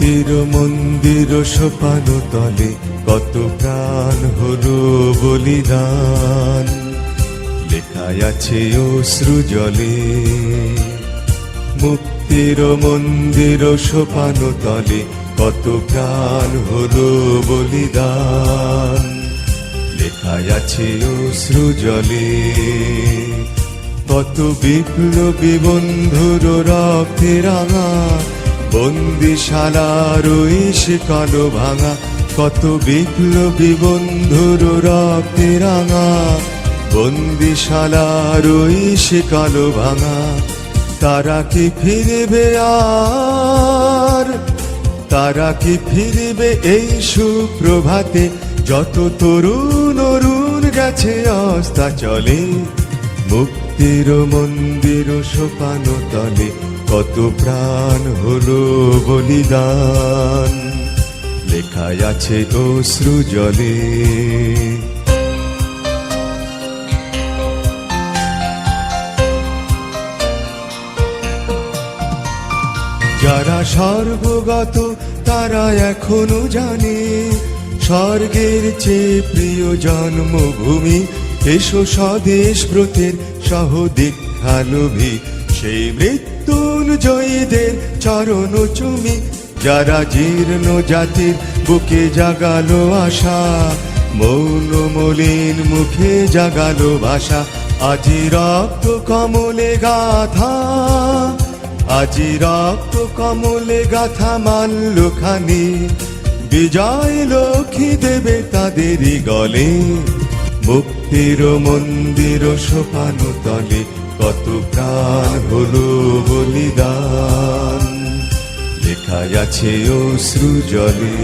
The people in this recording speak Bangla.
মুক্তির মন্দির সোপান তলে কত প্রাণ হলো বলিদান, লেখায় আছে অশ্রু জলে। মুক্তির মন্দির সোপান তলে কত প্রাণ হলো বলিদান, লেখায় আছে অশ্রু জলে। কত বিপ্লবী বন্ধুর রক্তে রাঙা বন্দিশালার ওই কালো ভাঙা, কত বিপ্লবী বন্ধুর রক্তে রাঙা বন্দিশালার ওই কালো ভাঙা। তারা কি ফিরবে আর, তারা কি ফিরবে এই সুপ্রভাতে, যত তরুণ অরুণ গেছে অস্তাচলে। মুক্তির মন্দির সোপান তলে কত প্রাণ হলো বলিদান, লেখায় আছে অশ্রু জলে। যারা স্বর্গগত তারা এখনো জানে স্বর্গের চেয়ে প্রিয় জন্মভূমি। এসো স্বদেশ ব্রতের সহদীক্ষালোভী, সেই মৃত্যুঞ্জয়ীদের চরণ চুমি। যারা জীর্ণ জাতির বুকে জাগালো আশা, মৌন মলিন মুখে জাগালো ভাষা। আজি রক্ত কমলে গাথা, আজি রক্ত কমলে গাথা মাল্যখানি, বিজয় লক্ষ্মী দেবে তাদেরই গলে। মুক্তির মন্দির সোপান তলে কত প্রাণ হলো বলিদান, লেখায় আছে অশ্রু জলে।